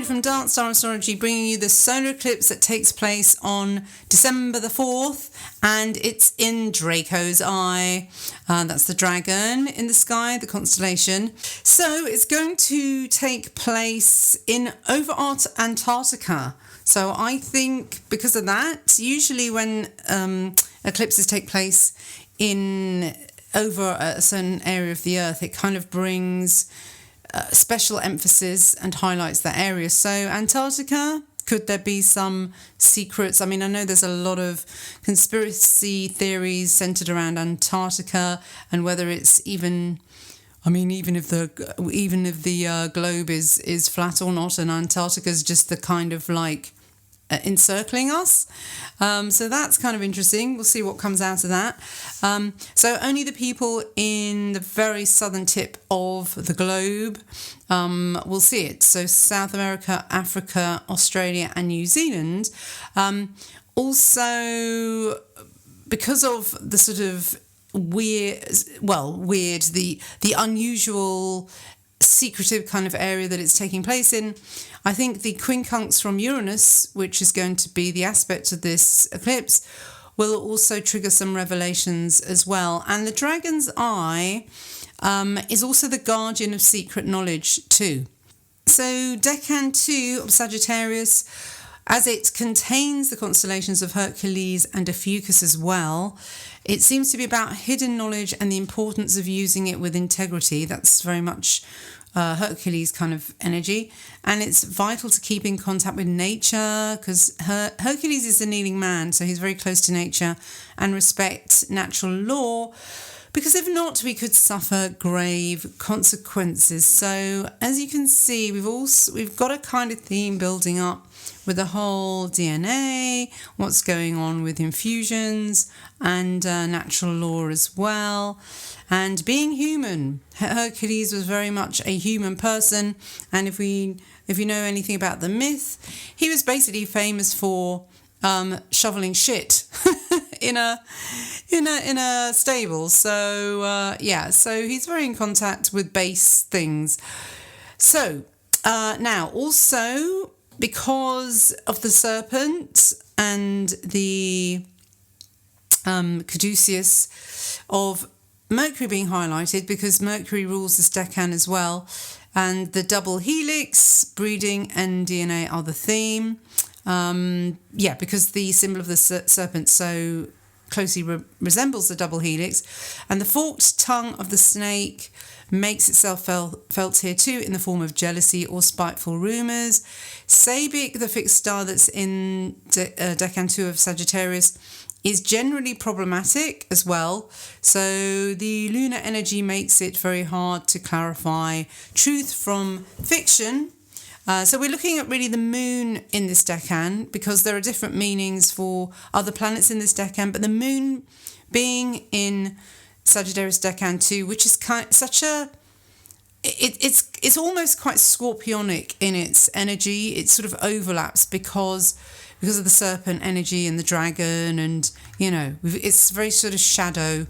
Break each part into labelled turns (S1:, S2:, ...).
S1: from Dark Star Astrology, bringing you the solar eclipse that takes place on December the 4th, and it's in Draco's eye. That's the dragon in the sky, the constellation. So it's going to take place over Antarctica. So I think because of that, usually when eclipses take place over a certain area of the Earth, it kind of brings special emphasis and highlights that area. So Antarctica, could there be some secrets? I mean, I know there's a lot of conspiracy theories centered around Antarctica and whether it's even if the globe is flat or not, and Antarctica is just the kind of like encircling us. So that's kind of interesting. We'll see what comes out of that. So only the people in the very southern tip of the globe will see it. So South America, Africa, Australia and New Zealand. Also, because of the sort of the unusual secretive kind of area that it's taking place in, I think the quincunx from Uranus, which is going to be the aspect of this eclipse, will also trigger some revelations as well. And the dragon's eye is also the guardian of secret knowledge too. So Deccan 2 of Sagittarius, as it contains the constellations of Hercules and Ophiuchus as well, it seems to be about hidden knowledge and the importance of using it with integrity. That's very much Hercules kind of energy. And it's vital to keep in contact with nature, because Hercules is the kneeling man, so he's very close to nature, and respect natural law, because if not, we could suffer grave consequences. So as you can see, we've got a kind of theme building up with the whole DNA, what's going on with infusions and natural law as well. And being human, Hercules was very much a human person. And if you know anything about the myth, he was basically famous for shoveling shit in a stable. So so he's very in contact with base things. So now also, because of the serpent and the caduceus of Mercury being highlighted, because Mercury rules this decan as well, and the double helix, breeding and DNA are the theme. Because the symbol of the serpent so closely resembles the double helix, and the forked tongue of the snake makes itself felt here too in the form of jealousy or spiteful rumours. Sabic, the fixed star that's in Deccan 2 of Sagittarius, is generally problematic as well. So the lunar energy makes it very hard to clarify truth from fiction. So we're looking at really the moon in this decan, because there are different meanings for other planets in this decan, but the moon being in Sagittarius Decan 2, which is it's almost quite scorpionic in its energy. It sort of overlaps because of the serpent energy and the dragon, and it's very sort of shadow.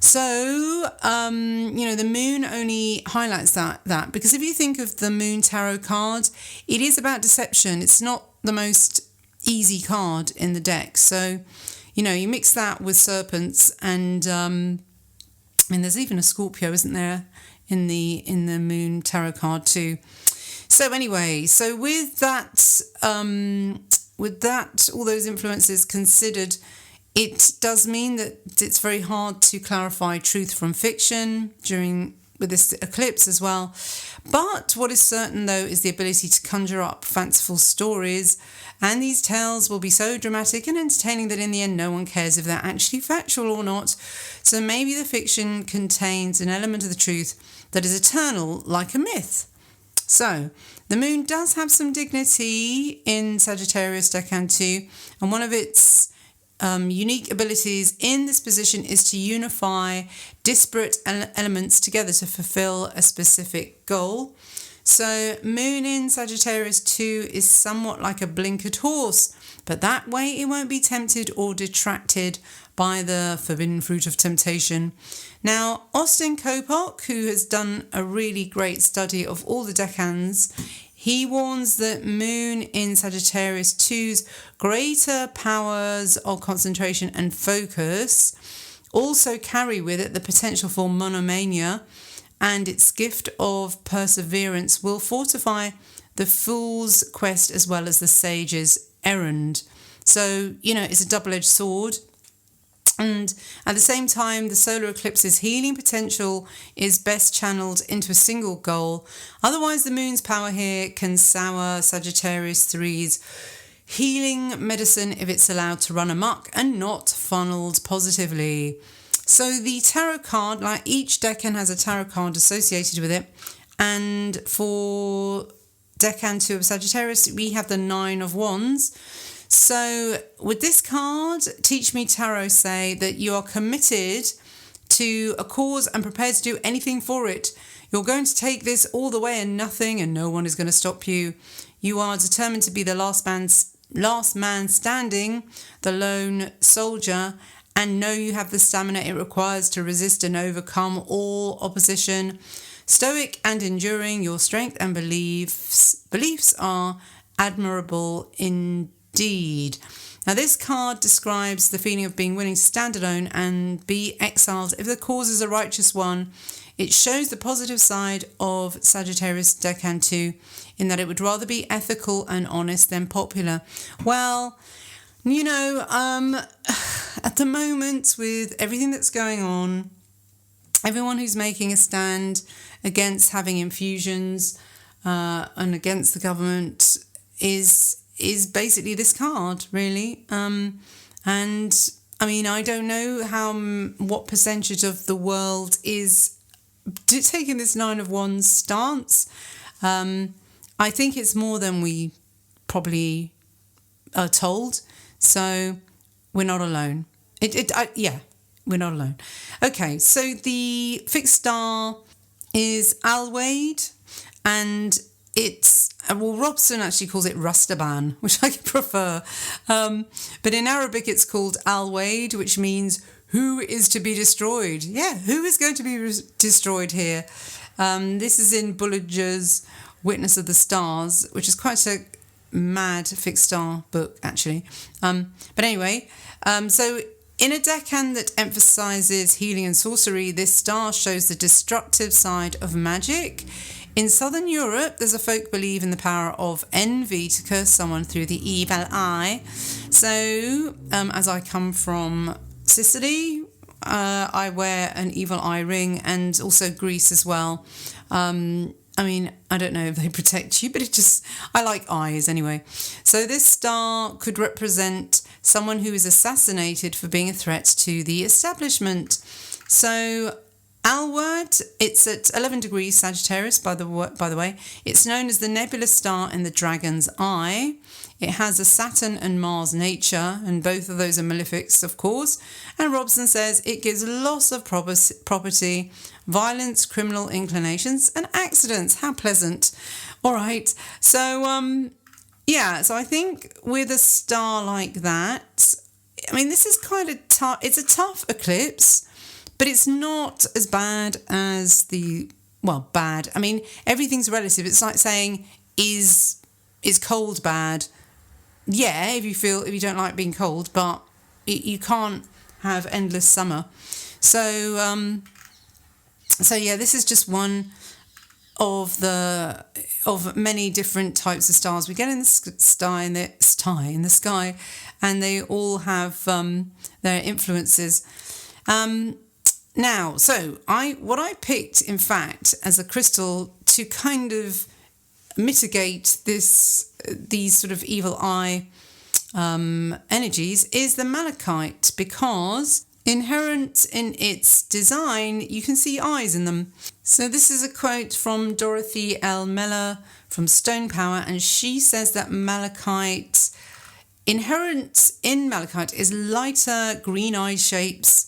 S1: So the moon only highlights that because if you think of the moon tarot card, it is about deception. It's not the most easy card in the deck. So you mix that with serpents, and there's even a Scorpio, isn't there, in the moon tarot card too. So anyway, so with that, all those influences considered, it does mean that it's very hard to clarify truth from fiction with this eclipse as well. But what is certain, though, is the ability to conjure up fanciful stories, and these tales will be so dramatic and entertaining that in the end no one cares if they're actually factual or not. So maybe the fiction contains an element of the truth that is eternal, like a myth. So the moon does have some dignity in Sagittarius Decan 2, and one of its unique abilities in this position is to unify disparate elements together to fulfill a specific goal. So moon in Sagittarius 2 is somewhat like a blinkered horse, but that way it won't be tempted or detracted by the forbidden fruit of temptation. Now, Austin Kopok, who has done a really great study of all the decans, He warns that Moon in Sagittarius 2's greater powers of concentration and focus also carry with it the potential for monomania, and its gift of perseverance will fortify the fool's quest as well as the sage's errand. So, it's a double-edged sword. And at the same time, the solar eclipse's healing potential is best channeled into a single goal. Otherwise, the moon's power here can sour Sagittarius 3's healing medicine if it's allowed to run amok and not funneled positively. So the tarot card, like each decan has a tarot card associated with it. And for decan 2 of Sagittarius, we have the 9 of Wands. So with this card, Teach Me Tarot say that you are committed to a cause and prepared to do anything for it. You're going to take this all the way and nothing, and no one is going to stop you. You are determined to be the last man standing, the lone soldier, and know you have the stamina it requires to resist and overcome all opposition. Stoic and enduring, your strength and beliefs are admirable indeed. Now, this card describes the feeling of being willing to stand alone and be exiled if the cause is a righteous one. It shows the positive side of Sagittarius Decan 2 in that it would rather be ethical and honest than popular. Well, at the moment, with everything that's going on, everyone who's making a stand against having infusions and against the government is basically this card, really. And I mean, I don't know what percentage of the world is taking this 9 of Wands stance. I think it's more than we probably are told. So we're not alone. We're not alone. Okay, so the fixed star is Alwade, and it's, Robson actually calls it Rastaban, which I prefer. But in Arabic, it's called Alwade, which means who is to be destroyed. Yeah, who is going to be destroyed here? This is in Bullinger's Witness of the Stars, which is quite a mad fixed star book, actually. But anyway, so in a decan that emphasises healing and sorcery, this star shows the destructive side of magic. In southern Europe, there's a folk belief in the power of envy to curse someone through the evil eye. So, as I come from Sicily, I wear an evil eye ring, and also Greece as well. I mean, I don't know if they protect you, but I like eyes anyway. So this star could represent someone who is assassinated for being a threat to the establishment. So Alward, it's at 11 degrees Sagittarius, by the way. It's known as the nebulous star in the dragon's eye. It has a Saturn and Mars nature, and both of those are malefics, of course. And Robson says it gives loss of property, violence, criminal inclinations, and accidents. How pleasant. All right. So, so I think with a star like that, I mean, this is kind of tough. It's a tough eclipse, but it's not as bad as bad. I mean, everything's relative. It's like saying, is cold bad? Yeah, if you don't like being cold, but you can't have endless summer. So this is just one of many different types of stars we get in the sky, and they all have their influences. Now, so what I picked, in fact, as a crystal to kind of mitigate these sort of evil eye energies is the Malachite, because inherent in its design, you can see eyes in them. So this is a quote from Dorothy L. Meller from Stone Power, and she says that Malachite, inherent in Malachite is lighter green eye shapes.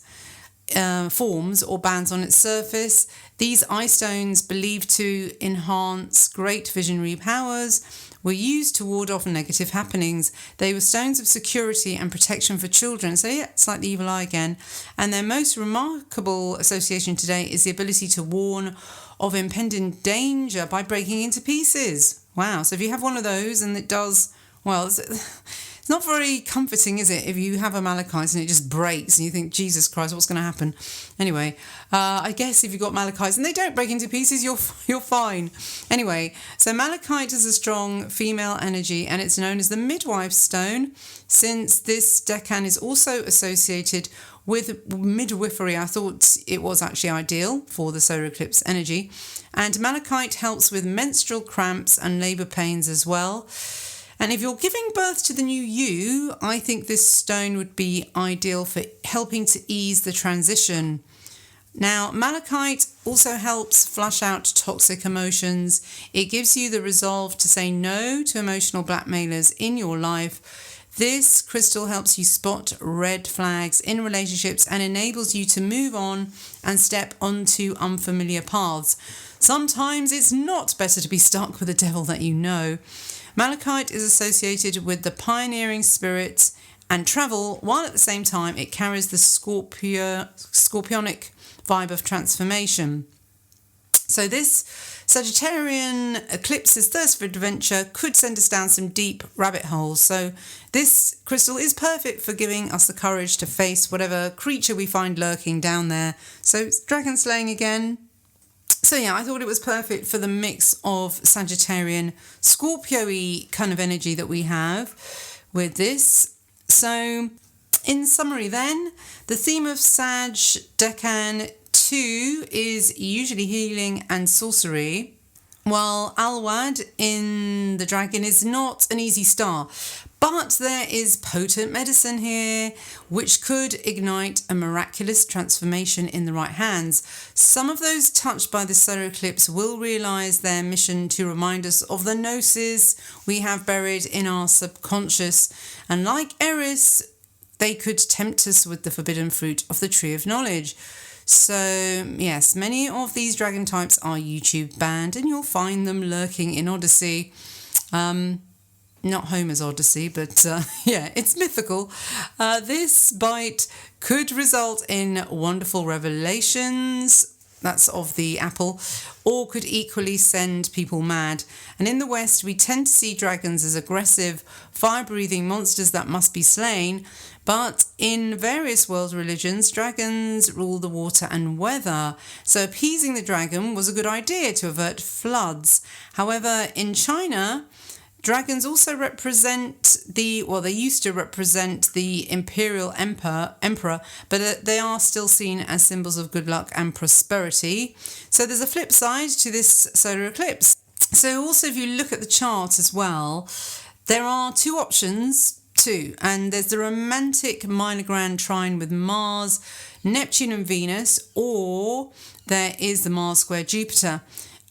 S1: forms or bands on its surface. These eye stones, believed to enhance great visionary powers, were used to ward off negative happenings. They were stones of security and protection for children. So yeah, it's like the evil eye again. And their most remarkable association today is the ability to warn of impending danger by breaking into pieces. Wow. So if you have one of those and it does, well, it's not very comforting, is it? If you have a malachite and it just breaks and you think, Jesus Christ, what's going to happen? Anyway, I guess if you've got malachites and they don't break into pieces, you're fine. Anyway, so malachite is a strong female energy and it's known as the midwife stone. Since this deccan is also associated with midwifery, I thought it was actually ideal for the solar eclipse energy. And malachite helps with menstrual cramps and labour pains as well. And if you're giving birth to the new you, I think this stone would be ideal for helping to ease the transition. Now, malachite also helps flush out toxic emotions. It gives you the resolve to say no to emotional blackmailers in your life. This crystal helps you spot red flags in relationships and enables you to move on and step onto unfamiliar paths. Sometimes it's not better to be stuck with the devil that you know. Malachite is associated with the pioneering spirit and travel, while at the same time it carries the scorpionic vibe of transformation. So this Sagittarian eclipse's thirst for adventure could send us down some deep rabbit holes. So this crystal is perfect for giving us the courage to face whatever creature we find lurking down there. So it's dragon slaying again. So yeah, I thought it was perfect for the mix of Sagittarian, Scorpio-y kind of energy that we have with this. So in summary then, the theme of Sag Deccan 2 is usually healing and sorcery, while Alwad in the dragon is not an easy star. But there is potent medicine here, which could ignite a miraculous transformation in the right hands. Some of those touched by the solar eclipse will realise their mission to remind us of the gnosis we have buried in our subconscious. And like Eris, they could tempt us with the forbidden fruit of the tree of knowledge. So yes, many of these dragon types are YouTube banned and you'll find them lurking in Odyssey. Not Homer's Odyssey, but yeah, it's mythical. This bite could result in wonderful revelations, that's of the apple, or could equally send people mad. And in the West, we tend to see dragons as aggressive, fire-breathing monsters that must be slain. But in various world religions, dragons rule the water and weather. So appeasing the dragon was a good idea to avert floods. However, in China, dragons also represent they used to represent the imperial emperor, but they are still seen as symbols of good luck and prosperity. So there's a flip side to this solar eclipse. So also if you look at the chart as well, there are two options too, and there's the romantic minor grand trine with Mars, Neptune and Venus, or there is the Mars square Jupiter.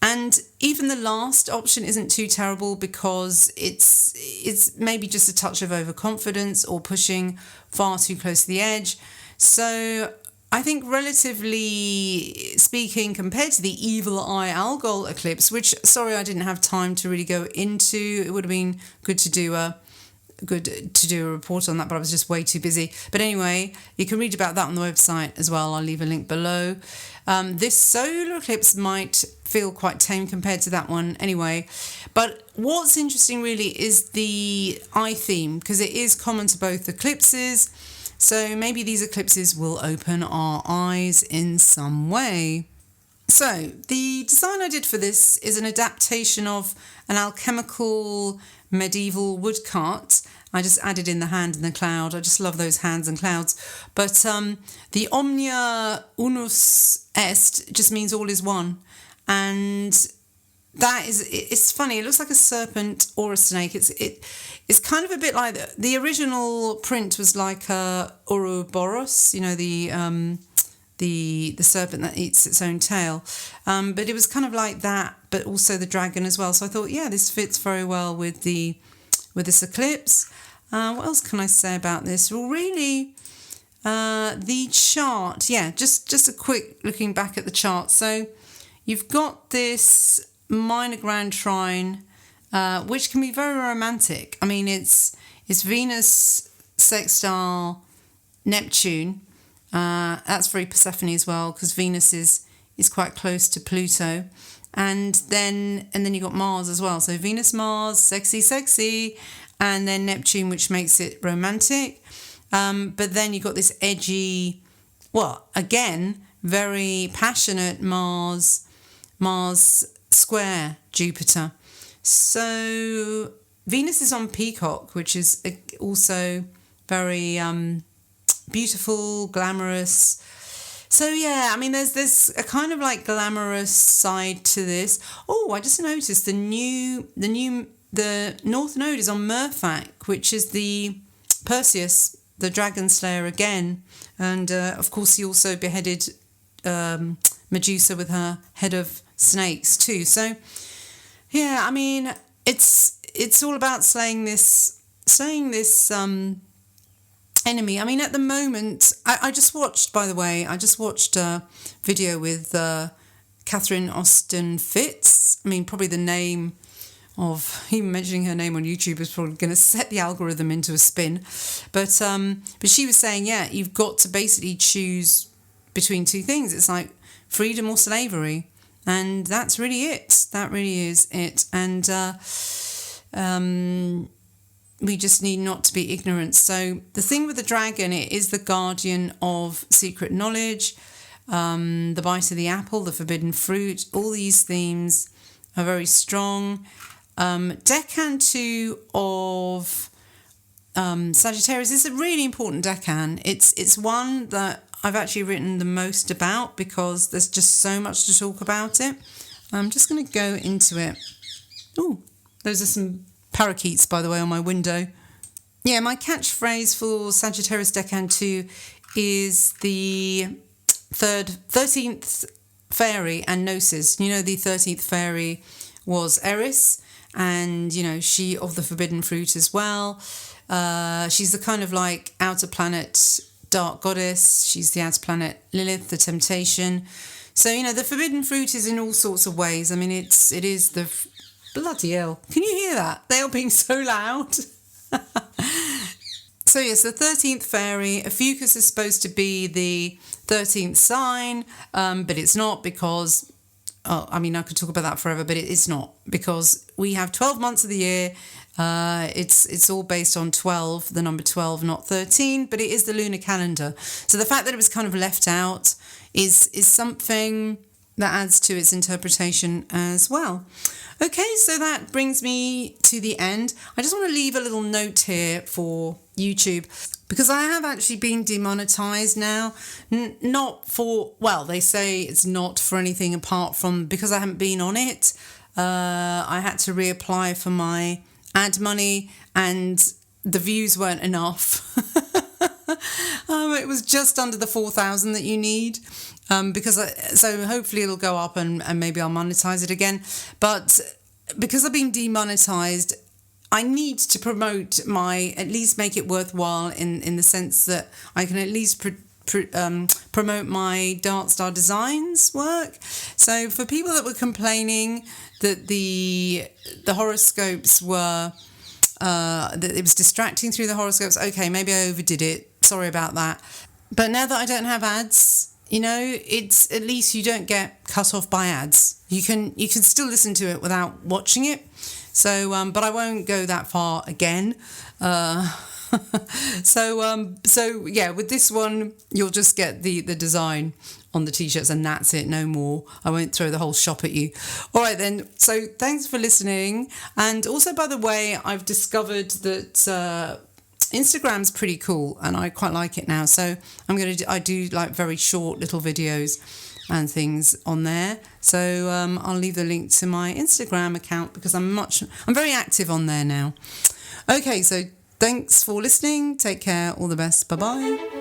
S1: And even the last option isn't too terrible because it's maybe just a touch of overconfidence or pushing far too close to the edge. So I think relatively speaking, compared to the Evil Eye Algol eclipse, which, sorry, I didn't have time to really go into, it would have been good to do a report on that, but I was just way too busy. But anyway, you can read about that on the website as well. I'll leave a link below. This solar eclipse might feel quite tame compared to that one anyway. But what's interesting really is the eye theme, because it is common to both eclipses. So maybe these eclipses will open our eyes in some way. So the design I did for this is an adaptation of an alchemical medieval woodcut. I just added in the hand and the cloud. I just love those hands and clouds. But the omnia unus est just means all is one. And that is, it's funny. It looks like a serpent or a snake. It's kind of a bit like the original print was like a Ouroboros, you know, the serpent that eats its own tail. But it was kind of like that, but also the dragon as well. So I thought, yeah, this fits very well with this eclipse. What else can I say about this? Well, really, The chart, yeah, just a quick looking back at the chart. So you've got this minor grand trine, which can be very romantic. I mean, it's Venus sextile Neptune. That's very Persephone as well, because Venus is quite close to Pluto. And then you got Mars as well. So Venus, Mars, sexy, and then Neptune, which makes it romantic. But then you got this edgy, again, very passionate Mars square Jupiter. So Venus is on Peacock, which is also very beautiful, glamorous. So yeah, I mean, there's a kind of like glamorous side to this. Oh, I just noticed the North Node is on Murphak, which is the Perseus, the dragon slayer again, and of course he also beheaded Medusa with her head of snakes too. So yeah, I mean, it's all about slaying this enemy. I mean, at the moment, I just watched a video with Catherine Austin Fitz. I mean, probably the name of even mentioning her name on YouTube is probably going to set the algorithm into a spin. But she was saying, yeah, you've got to basically choose between two things. It's like freedom or slavery, and that's really it. That really is it. And we just need not to be ignorant. So the thing with the dragon, it is the guardian of secret knowledge, the bite of the apple, the forbidden fruit. All these themes are very strong. Deccan 2 of Sagittarius is a really important deccan. It's one that I've actually written the most about because there's just so much to talk about it. I'm just going to go into it. Oh, those are some parakeets, by the way, on my window. Yeah, my catchphrase for Sagittarius Deccan 2 is the 13th fairy and Gnosis. You know, the 13th fairy was Eris, and, you know, she of the forbidden fruit as well. She's the kind of like outer planet dark goddess. She's the outer planet Lilith, the temptation. So, you know, the forbidden fruit is in all sorts of ways. I mean, it is the... Bloody hell. Can you hear that? They are being so loud. So yes, the 13th fairy. Ophiuchus is supposed to be the 13th sign, but it's not because... I mean, I could talk about that forever, but it's not, because we have 12 months of the year. It's all based on 12, the number 12, not 13, but it is the lunar calendar. So the fact that it was kind of left out is something that adds to its interpretation as well. Okay, so that brings me to the end. I just want to leave a little note here for YouTube, because I have actually been demonetized now. Not for, well, they say it's not for anything apart from because I haven't been on it. I had to reapply for my ad money and the views weren't enough. It was just under the 4,000 that you need. So hopefully it'll go up and maybe I'll monetize it again. But because I've been demonetized, I need to promote at least make it worthwhile in the sense that I can at least promote my Dark Star Designs work. So for people that were complaining that the horoscopes were, that it was distracting through the horoscopes, okay, maybe I overdid it. Sorry about that. But now that I don't have ads, you know, it's at least you don't get cut off by ads. You can still listen to it without watching it. So, but I won't go that far again. So yeah, with this one, you'll just get the design on the t-shirts and that's it, no more. I won't throw the whole shop at you. All right then, so thanks for listening. And also, by the way, I've discovered that Instagram's pretty cool and I quite like it now. So I do like very short little videos and things on there. So I'll leave the link to my Instagram account because I'm very active on there now. Okay, so thanks for listening. Take care. All the best. Bye-bye.